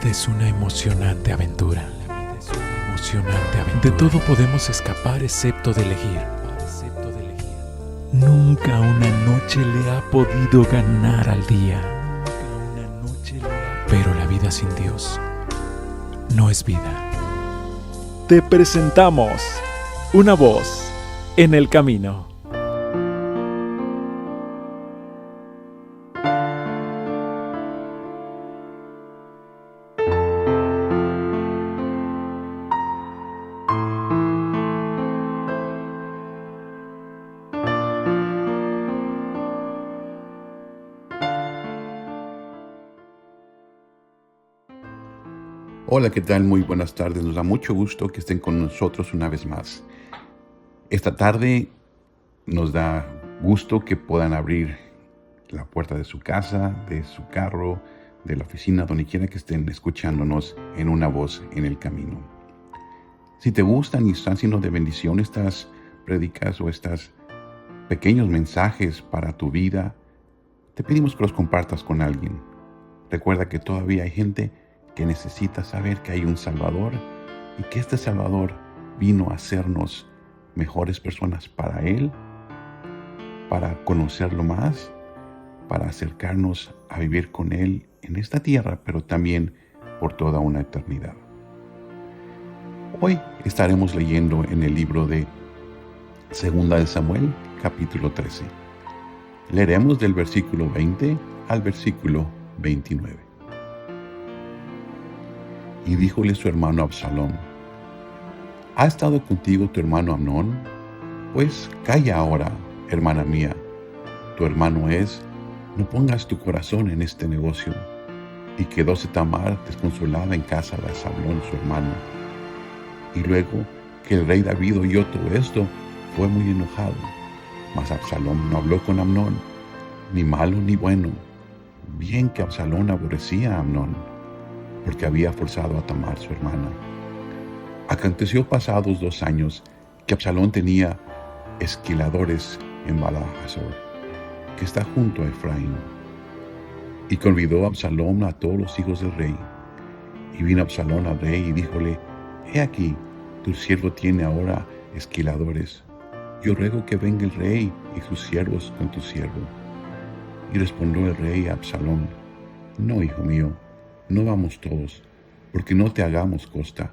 vida es una emocionante aventura. De todo podemos escapar excepto de elegir. Nunca una noche le ha podido ganar al día. Pero la vida sin Dios no es vida. Te presentamos Una Voz en el Camino. Hola, ¿qué tal? Muy buenas tardes. Nos da mucho gusto que estén con nosotros una vez más. Esta tarde nos da gusto que puedan abrir la puerta de su casa, de su carro, de la oficina, donde quiera que estén escuchándonos en Una Voz en el Camino. Si te gustan y están siendo de bendición estas prédicas o estos pequeños mensajes para tu vida, te pedimos que los compartas con alguien. Recuerda que todavía hay gente que necesita saber que hay un Salvador y que este Salvador vino a hacernos mejores personas para Él, para conocerlo más, para acercarnos a vivir con Él en esta tierra, pero también por toda una eternidad. Hoy estaremos leyendo en el libro de 2 de Samuel, capítulo 13. Leeremos del versículo 20 al versículo 29. Y díjole su hermano Absalom: ¿Ha estado contigo tu hermano Amnón? Pues calla ahora, hermana mía. Tu hermano es, no pongas tu corazón en este negocio. Y quedóse Tamar desconsolada en casa de Absalom su hermano. Y luego que el rey David oyó todo esto, fue muy enojado. Mas Absalom no habló con Amnón, ni malo ni bueno. Bien que Absalom aborrecía a Amnón, porque había forzado a Tamar su hermana. Aconteció pasados 2 años que Absalom tenía esquiladores en Baal-Hazor, que está junto a Efraín. Y convidó a Absalom a todos los hijos del rey. Y vino Absalom al rey y díjole: He aquí, tu siervo tiene ahora esquiladores. Yo ruego que venga el rey y sus siervos con tu siervo. Y respondió el rey a Absalom: No, hijo mío, no vamos todos, porque no te hagamos costa.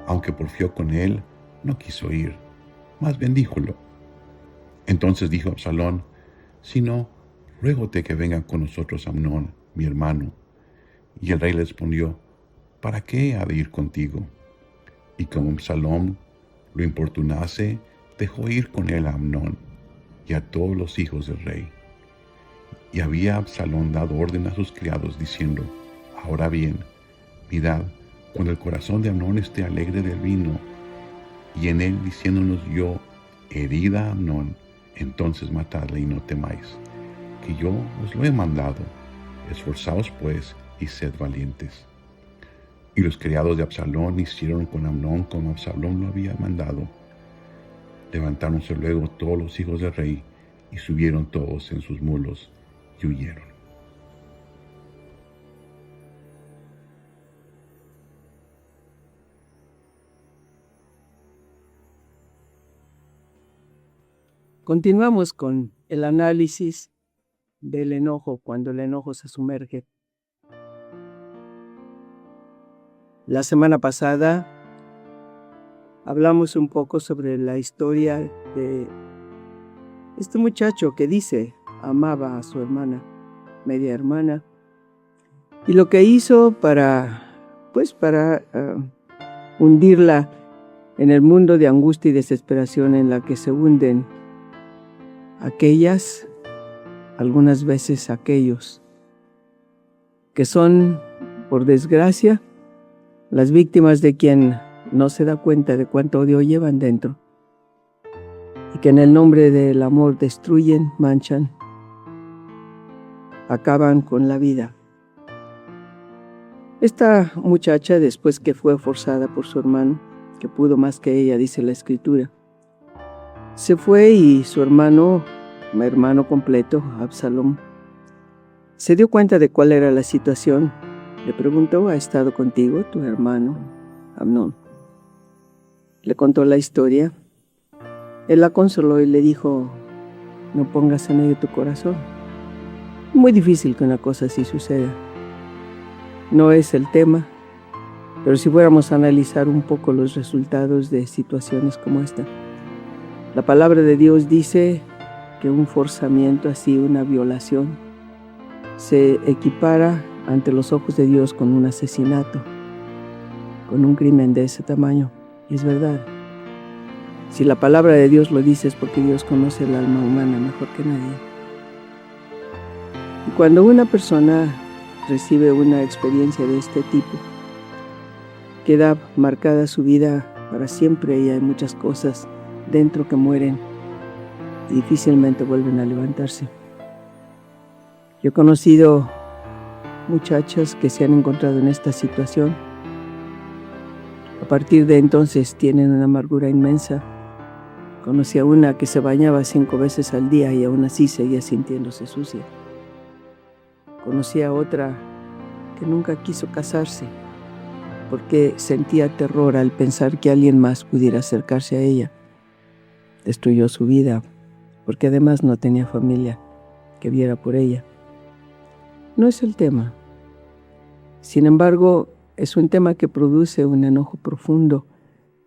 Aunque porfió con él, no quiso ir, mas bendíjolo. Entonces dijo Absalom: Si no, ruégote que venga con nosotros Amnón, mi hermano. Y el rey le respondió: ¿Para qué ha de ir contigo? Y como Absalom lo importunase, dejó ir con él a Amnón y a todos los hijos del rey. Y había Absalom dado orden a sus criados, diciendo: Ahora bien, mirad, cuando el corazón de Amnón esté alegre del vino, y en él diciéndonos yo: herida a Amnón, entonces matadle y no temáis, que yo os lo he mandado. Esforzaos pues y sed valientes. Y los criados de Absalom hicieron con Amnón como Absalom lo había mandado. Levantáronse luego todos los hijos del rey, y subieron todos en sus mulos, y huyeron. Continuamos con el análisis del enojo, cuando el enojo se sumerge. La semana pasada hablamos un poco sobre la historia de este muchacho que dice amaba a su hermana, media hermana, y lo que hizo para hundirla en el mundo de angustia y desesperación en la que se hunden algunas veces aquellos que son, por desgracia, las víctimas de quien no se da cuenta de cuánto odio llevan dentro y que en el nombre del amor destruyen, manchan, acaban con la vida. Esta muchacha, después que fue forzada por su hermano, que pudo más que ella, dice la Escritura, se fue y su hermano completo, Absalom, se dio cuenta de cuál era la situación Le preguntó: ¿ha estado contigo tu hermano Amnón? Le contó la historia. Él la consoló y le dijo: no pongas en ello tu corazón. Muy difícil que una cosa así suceda. No es el tema, pero si fuéramos a analizar un poco los resultados de situaciones como esta, la palabra de Dios dice que un forzamiento así, una violación, se equipara ante los ojos de Dios con un asesinato, con un crimen de ese tamaño. Y es verdad. Si la palabra de Dios lo dice es porque Dios conoce el alma humana mejor que nadie. Y cuando una persona recibe una experiencia de este tipo, queda marcada su vida para siempre y hay muchas cosas dentro que mueren y difícilmente vuelven a levantarse. Yo he conocido muchachas que se han encontrado en esta situación. A partir de entonces tienen una amargura inmensa. Conocí a una que se bañaba 5 veces al día y aún así seguía sintiéndose sucia. Conocí a otra que nunca quiso casarse porque sentía terror al pensar que alguien más pudiera acercarse a ella. Destruyó su vida porque además no tenía familia que viera por ella. No es el tema. Sin embargo, es un tema que produce un enojo profundo,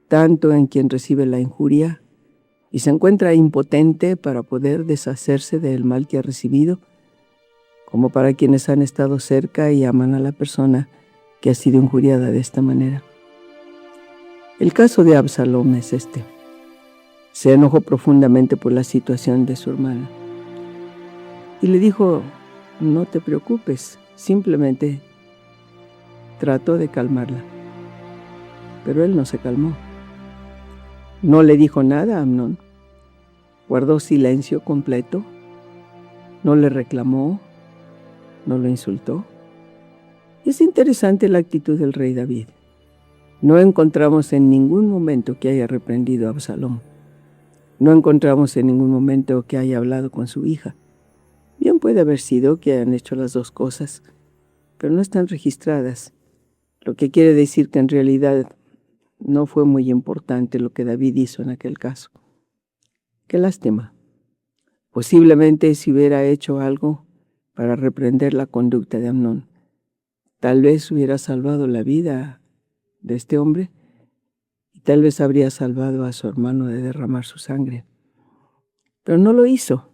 tanto en quien recibe la injuria y se encuentra impotente para poder deshacerse del mal que ha recibido, como para quienes han estado cerca y aman a la persona que ha sido injuriada de esta manera. El caso de Absalom es este. Se enojó profundamente por la situación de su hermana y le dijo: no te preocupes, simplemente trató de calmarla. Pero él no se calmó. No le dijo nada a Amnón. Guardó silencio completo. No le reclamó. No lo insultó. Y es interesante la actitud del rey David. No encontramos en ningún momento que haya reprendido a Absalom. No encontramos en ningún momento que haya hablado con su hija. Bien puede haber sido que hayan hecho las dos cosas, pero no están registradas. Lo que quiere decir que en realidad no fue muy importante lo que David hizo en aquel caso. Qué lástima. Posiblemente si hubiera hecho algo para reprender la conducta de Amnón, tal vez hubiera salvado la vida de este hombre y tal vez habría salvado a su hermano de derramar su sangre. Pero no lo hizo.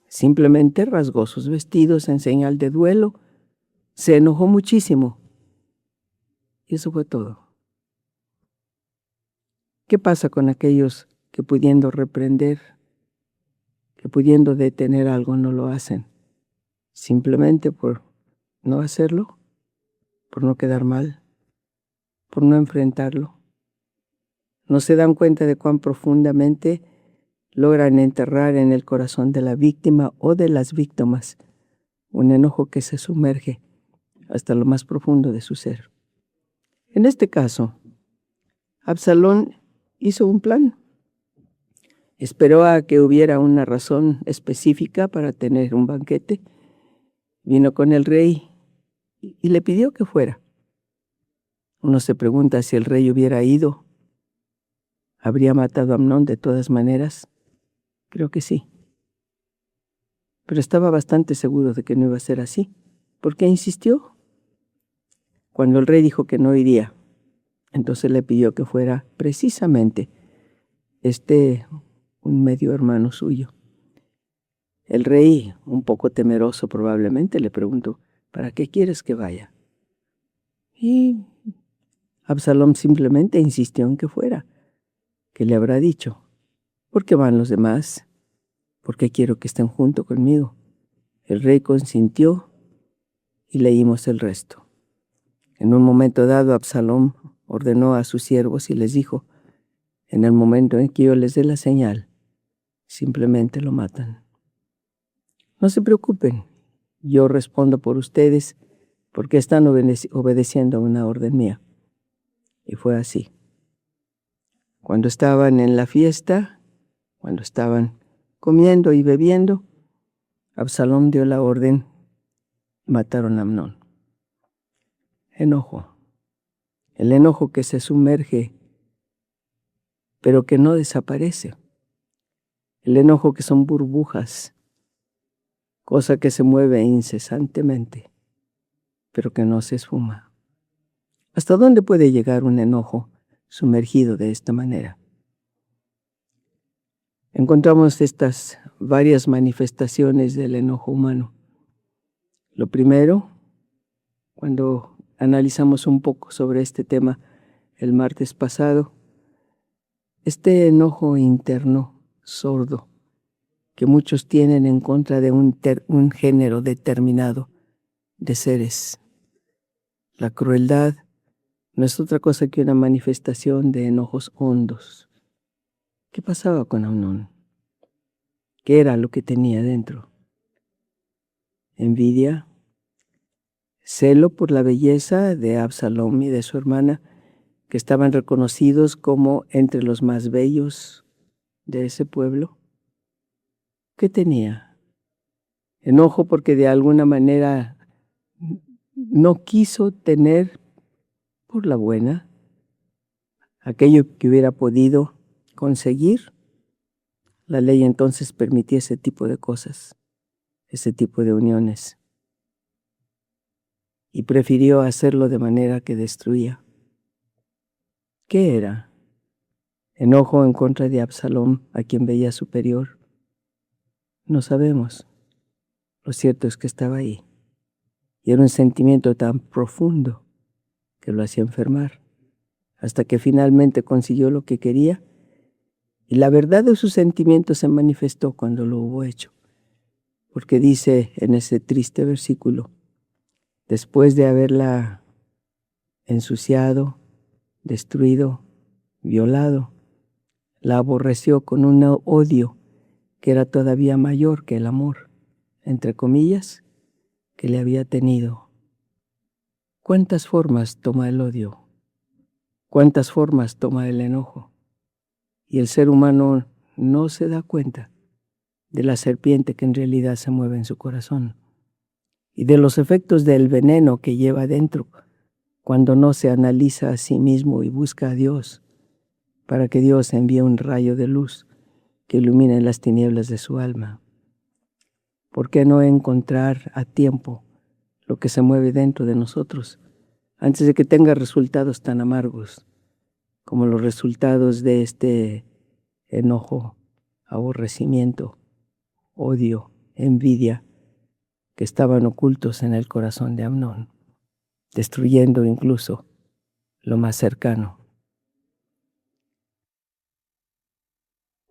Simplemente rasgó sus vestidos en señal de duelo, se enojó muchísimo y eso fue todo. ¿Qué pasa con aquellos que pudiendo reprender, que pudiendo detener algo no lo hacen? Simplemente por no hacerlo, por no quedar mal, por no enfrentarlo. No se dan cuenta de cuán profundamente logran enterrar en el corazón de la víctima o de las víctimas un enojo que se sumerge hasta lo más profundo de su ser. En este caso, Absalón hizo un plan. Esperó a que hubiera una razón específica para tener un banquete. Vino con el rey y le pidió que fuera. Uno se pregunta si el rey hubiera ido. ¿Habría matado a Amnón de todas maneras? Creo que sí. Pero estaba bastante seguro de que no iba a ser así. ¿Por qué insistió? Cuando el rey dijo que no iría, entonces le pidió que fuera precisamente un medio hermano suyo. El rey, un poco temeroso probablemente, le preguntó: ¿para qué quieres que vaya? Y Absalom simplemente insistió en que fuera. ¿Qué le habrá dicho? ¿Por qué van los demás? ¿Por qué quiero que estén junto conmigo? El rey consintió y leímos el resto. En un momento dado, Absalom ordenó a sus siervos y les dijo: en el momento en que yo les dé la señal, simplemente lo matan. No se preocupen, yo respondo por ustedes porque están obedeciendo a una orden mía. Y fue así. Cuando estaban en la fiesta, cuando estaban comiendo y bebiendo, Absalom dio la orden, mataron a Amnón. enojo. El enojo que se sumerge, pero que no desaparece. El enojo que son burbujas, cosa que se mueve incesantemente, pero que no se esfuma. ¿Hasta dónde puede llegar un enojo sumergido de esta manera? Encontramos estas varias manifestaciones del enojo humano. Lo primero, cuando analizamos un poco sobre este tema el martes pasado, este enojo interno, sordo, que muchos tienen en contra de un género determinado de seres. La crueldad no es otra cosa que una manifestación de enojos hondos. ¿Qué pasaba con Amnón? ¿Qué era lo que tenía dentro? Envidia, celo por la belleza de Absalom y de su hermana, que estaban reconocidos como entre los más bellos de ese pueblo. ¿Qué tenía? Enojo porque de alguna manera no quiso tener por la buena aquello que hubiera podido conseguir. La ley entonces permitía ese tipo de cosas, ese tipo de uniones, y prefirió hacerlo de manera que destruía. ¿Qué era? ¿Enojo en contra de Absalom, a quien veía superior? No sabemos. Lo cierto es que estaba ahí, y era un sentimiento tan profundo que lo hacía enfermar, hasta que finalmente consiguió lo que quería, y la verdad de sus sentimientos se manifestó cuando lo hubo hecho, porque dice en ese triste versículo, después de haberla ensuciado, destruido, violado, la aborreció con un odio que era todavía mayor que el amor, entre comillas, que le había tenido. ¿Cuántas formas toma el odio? ¿Cuántas formas toma el enojo? Y el ser humano no se da cuenta de la serpiente que en realidad se mueve en su corazón y de los efectos del veneno que lleva dentro cuando no se analiza a sí mismo y busca a Dios para que Dios envíe un rayo de luz que ilumine las tinieblas de su alma. ¿Por qué no encontrar a tiempo lo que se mueve dentro de nosotros antes de que tenga resultados tan amargos como los resultados de este enojo, aborrecimiento, odio, envidia que estaban ocultos en el corazón de Amnón, destruyendo incluso lo más cercano?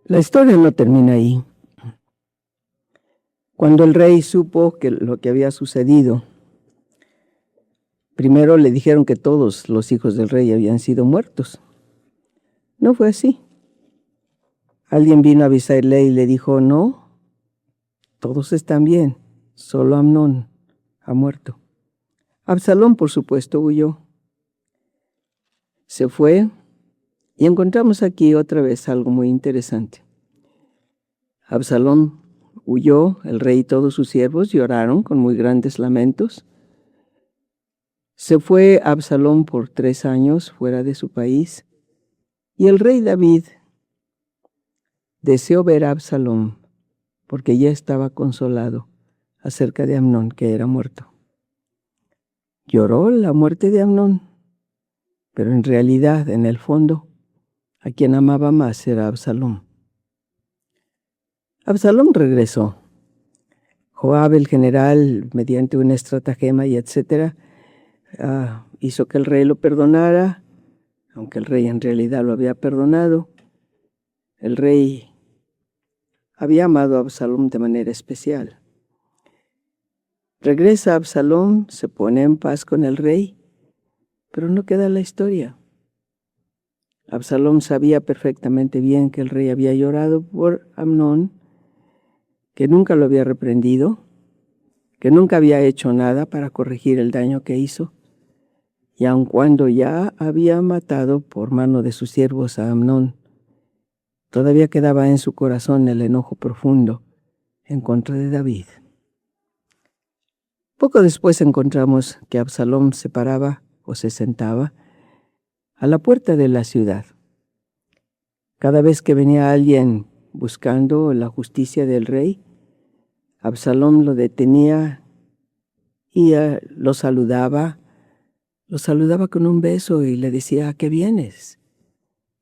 La historia no termina ahí. Cuando el rey supo que lo que había sucedido, primero le dijeron que todos los hijos del rey habían sido muertos. No fue así. Alguien vino a avisarle y le dijo, no, todos están bien, solo Amnón ha muerto. Absalón, por supuesto, huyó. Se fue y encontramos aquí otra vez algo muy interesante. Absalón huyó, el rey y todos sus siervos lloraron con muy grandes lamentos. Se fue Absalón por 3 años fuera de su país y el rey David deseó ver a Absalón porque ya estaba consolado acerca de Amnón, que era muerto. Lloró la muerte de Amnón, pero en realidad, en el fondo, a quien amaba más era Absalón. Absalón regresó. Joab, el general, mediante una estratagema y etcétera, hizo que el rey lo perdonara, aunque el rey en realidad lo había perdonado. El rey había amado a Absalón de manera especial. Regresa Absalón, se pone en paz con el rey, pero no queda la historia. Absalón sabía perfectamente bien que el rey había llorado por Amnón, que nunca lo había reprendido, que nunca había hecho nada para corregir el daño que hizo, y aun cuando ya había matado por mano de sus siervos a Amnón, todavía quedaba en su corazón el enojo profundo en contra de David. Poco después encontramos que Absalón se paraba o se sentaba a la puerta de la ciudad. Cada vez que venía alguien buscando la justicia del rey, Absalom lo detenía y lo saludaba con un beso y le decía: ¿a qué vienes?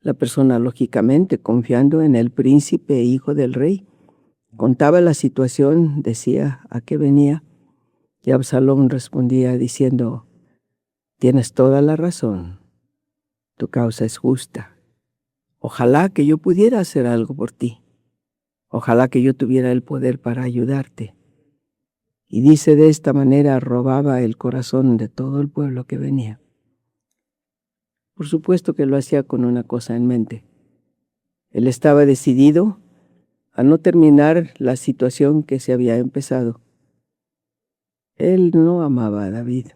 La persona, lógicamente, confiando en el príncipe hijo del rey, contaba la situación, decía a qué venía, y Absalom respondía diciendo: tienes toda la razón, tu causa es justa. Ojalá que yo pudiera hacer algo por ti. Ojalá que yo tuviera el poder para ayudarte. Y dice, de esta manera robaba el corazón de todo el pueblo que venía. Por supuesto que lo hacía con una cosa en mente. Él estaba decidido a no terminar la situación que se había empezado. Él no amaba a David.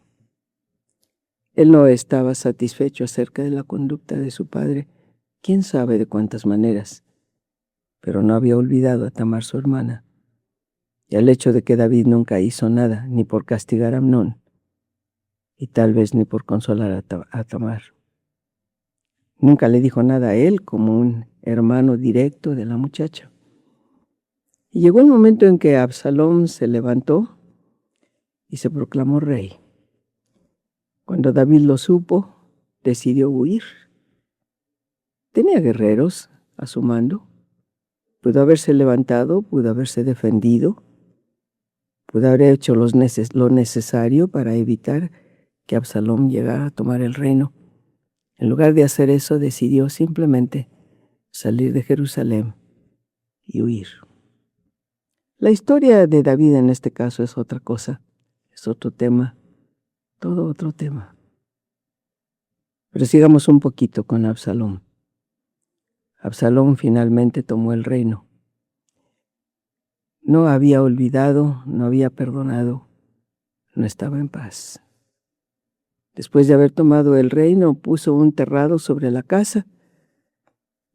Él no estaba satisfecho acerca de la conducta de su padre, quién sabe de cuántas maneras, pero no había olvidado a Tamar, su hermana. Y el hecho de que David nunca hizo nada, ni por castigar a Amnón, y tal vez ni por consolar a Tamar. Nunca le dijo nada a él como un hermano directo de la muchacha. Y llegó el momento en que Absalom se levantó y se proclamó rey. Cuando David lo supo, decidió huir. Tenía guerreros a su mando. Pudo haberse levantado, pudo haberse defendido, pudo haber hecho lo necesario para evitar que Absalom llegara a tomar el reino. En lugar de hacer eso, decidió simplemente salir de Jerusalén y huir. La historia de David en este caso es otra cosa, es otro tema, todo otro tema. Pero sigamos un poquito con Absalom. Absalom finalmente tomó el reino. No había olvidado, no había perdonado, no estaba en paz. Después de haber tomado el reino, puso un terrado sobre la casa,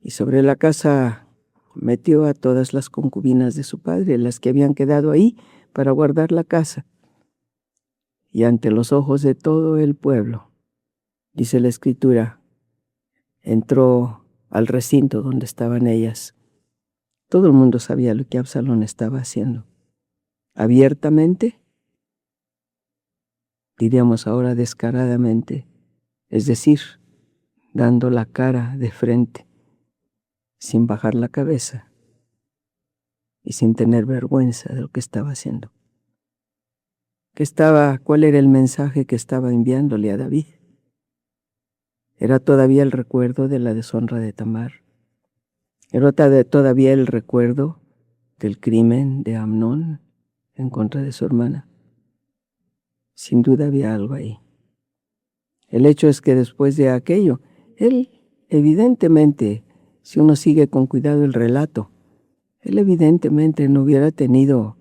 y sobre la casa metió a todas las concubinas de su padre, las que habían quedado ahí para guardar la casa. Y ante los ojos de todo el pueblo, dice la Escritura, entró al recinto donde estaban ellas. Todo el mundo sabía lo que Absalón estaba haciendo. Abiertamente, diríamos ahora descaradamente, es decir, dando la cara de frente, sin bajar la cabeza y sin tener vergüenza de lo que estaba haciendo. ¿Cuál era el mensaje que estaba enviándole a David? Era todavía el recuerdo de la deshonra de Tamar. Era todavía el recuerdo del crimen de Amnón en contra de su hermana. Sin duda había algo ahí. El hecho es que después de aquello, él evidentemente, si uno sigue con cuidado el relato, él evidentemente no hubiera tenido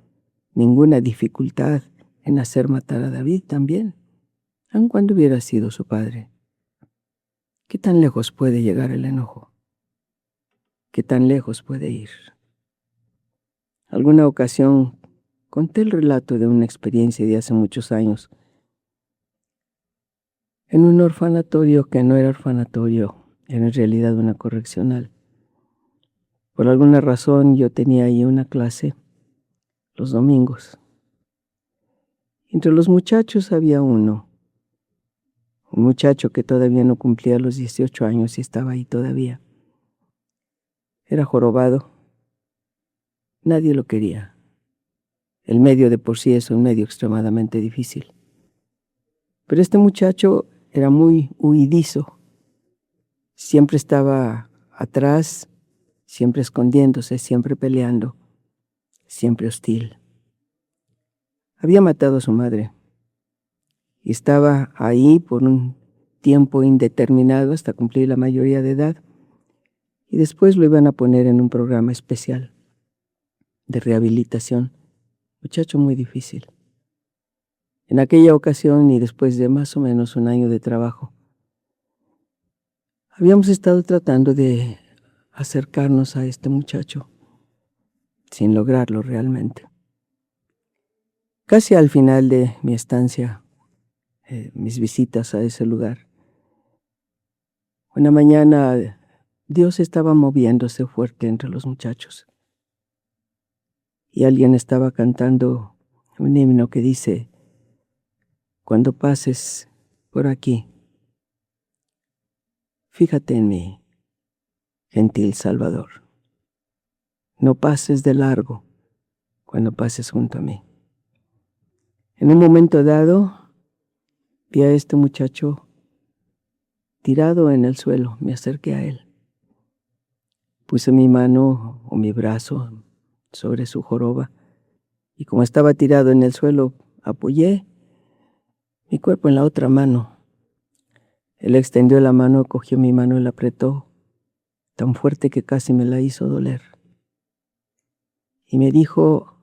ninguna dificultad en hacer matar a David también, aun cuando hubiera sido su padre. ¿Qué tan lejos puede llegar el enojo? ¿Qué tan lejos puede ir? Alguna ocasión conté el relato de una experiencia de hace muchos años en un orfanatorio que no era orfanatorio, era en realidad una correccional. Por alguna razón yo tenía ahí una clase los domingos. Entre los muchachos había un muchacho que todavía no cumplía los 18 años y estaba ahí todavía. Era jorobado. Nadie lo quería. El medio de por sí es un medio extremadamente difícil. Pero este muchacho era muy huidizo. Siempre estaba atrás, siempre escondiéndose, siempre peleando, siempre hostil. Había matado a su madre y estaba ahí por un tiempo indeterminado hasta cumplir la mayoría de edad, y después lo iban a poner en un programa especial de rehabilitación. Muchacho muy difícil. En aquella ocasión, y después de más o menos un año de trabajo, habíamos estado tratando de acercarnos a este muchacho, sin lograrlo realmente. Casi al final de mi estancia mis visitas a ese lugar. Una mañana Dios estaba moviéndose fuerte entre los muchachos y alguien estaba cantando un himno que dice: cuando pases por aquí, fíjate en mí, gentil Salvador. No pases de largo cuando pases junto a mí. En un momento dado, vi a este muchacho tirado en el suelo. Me acerqué a él. Puse mi mano o mi brazo sobre su joroba y como estaba tirado en el suelo, apoyé mi cuerpo en la otra mano. Él extendió la mano, cogió mi mano y la apretó tan fuerte que casi me la hizo doler. Y me dijo: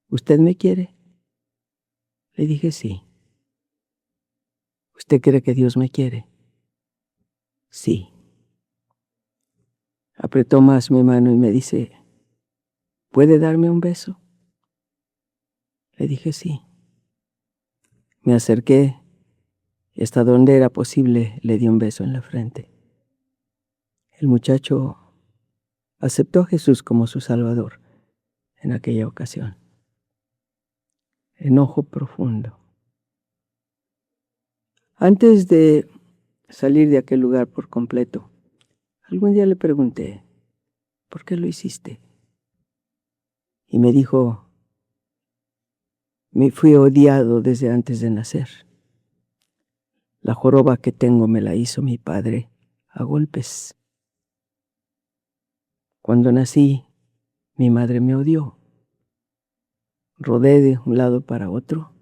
¿usted me quiere? Le dije: sí. ¿Usted cree que Dios me quiere? Sí. Apretó más mi mano y me dice: ¿puede darme un beso? Le dije: sí. Me acerqué y hasta donde era posible le di un beso en la frente. El muchacho aceptó a Jesús como su Salvador en aquella ocasión. Enojo profundo. Antes de salir de aquel lugar por completo, algún día le pregunté: ¿por qué lo hiciste? Y me dijo: me fui odiado desde antes de nacer. La joroba que tengo me la hizo mi padre a golpes. Cuando nací, mi madre me odió. Rodé de un lado para otro,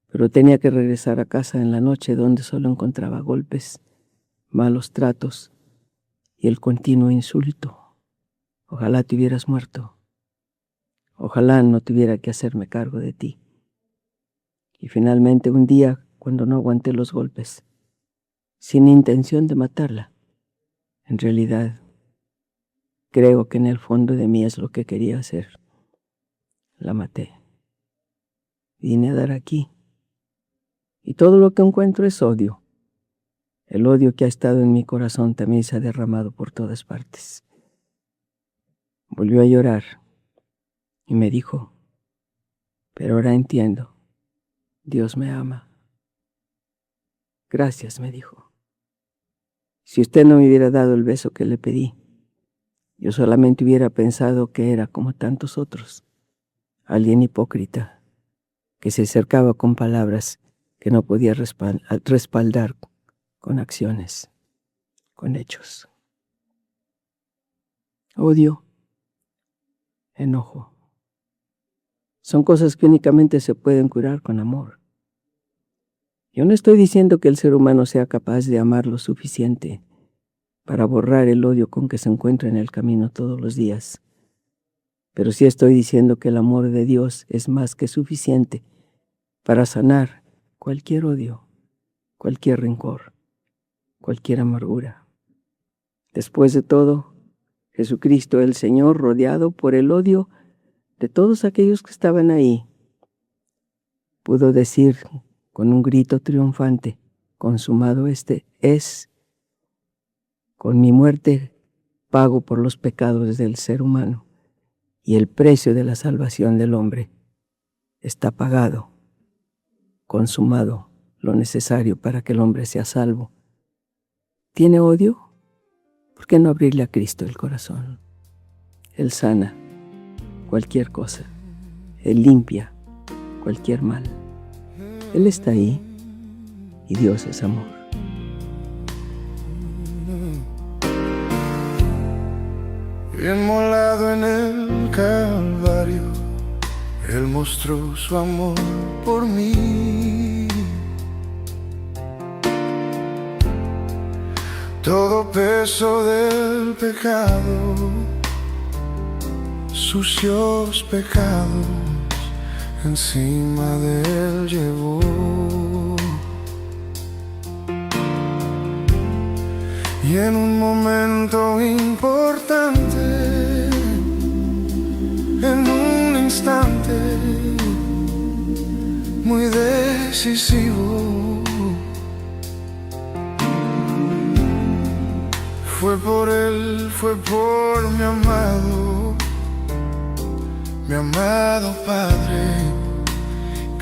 pero tenía que regresar a casa en la noche, donde solo encontraba golpes, malos tratos y el continuo insulto. Ojalá te hubieras muerto. Ojalá no tuviera que hacerme cargo de ti. Y finalmente un día, cuando no aguanté los golpes, sin intención de matarla, en realidad creo que en el fondo de mí es lo que quería hacer, la maté. Vine a dar aquí. Y todo lo que encuentro es odio. El odio que ha estado en mi corazón también se ha derramado por todas partes. Volvió a llorar y me dijo: pero ahora entiendo, Dios me ama. Gracias, me dijo. Si usted no me hubiera dado el beso que le pedí, yo solamente hubiera pensado que era como tantos otros, alguien hipócrita, que se acercaba con palabras que no podía respaldar con acciones, con hechos. Odio, enojo, son cosas que únicamente se pueden curar con amor. Yo no estoy diciendo que el ser humano sea capaz de amar lo suficiente para borrar el odio con que se encuentra en el camino todos los días, pero sí estoy diciendo que el amor de Dios es más que suficiente para sanar cualquier odio, cualquier rencor, cualquier amargura. Después de todo, Jesucristo el Señor, rodeado por el odio de todos aquellos que estaban ahí, pudo decir con un grito triunfante: consumado es, con mi muerte pago por los pecados del ser humano, y el precio de la salvación del hombre está pagado, consumado, lo necesario para que el hombre sea salvo. ¿Tiene odio? ¿Por qué no abrirle a Cristo el corazón? Él sana cualquier cosa. Él limpia cualquier mal. Él está ahí y Dios es amor. Inmolado en el Calvario, Él mostró su amor por mí. Todo peso del pecado, sucios pecados, encima de Él llevó. Y en un momento importante, en un instante, muy desesperado, decisivo. Fue por él, fue por mi amado Padre,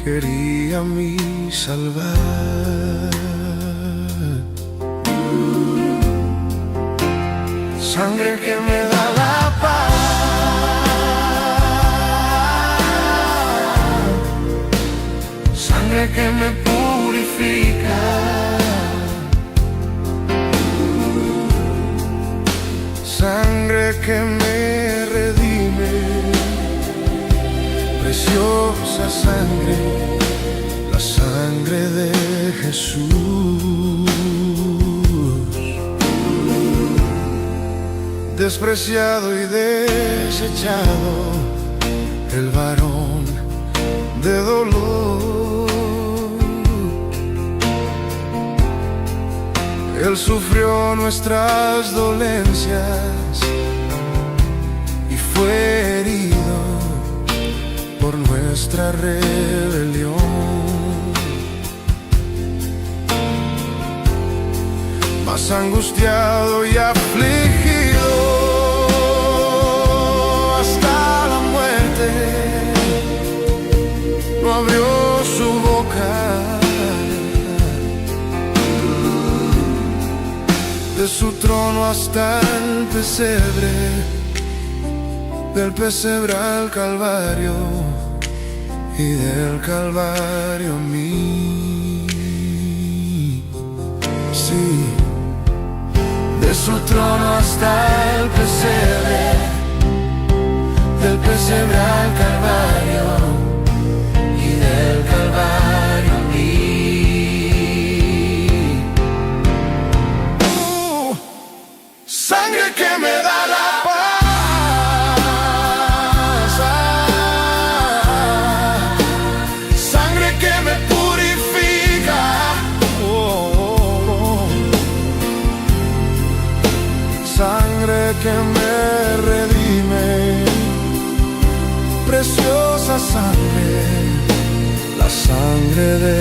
quería mi salvar. Sangre que me da la paz, sangre que me purifica, sangre que me redime, preciosa sangre, la sangre de Jesús. Despreciado y desechado, el varón de dolor, Él sufrió nuestras dolencias y fue herido por nuestra rebelión. Más angustiado y afligido hasta la muerte, no abrió su boca. De su trono hasta el pesebre, del pesebre al Calvario y del Calvario a mí. Sí, de su trono hasta el pesebre, del pesebre al Calvario y del Calvario a mí. Sangre que me da la paz, sangre que me purifica, sangre que me redime, preciosa sangre, la sangre de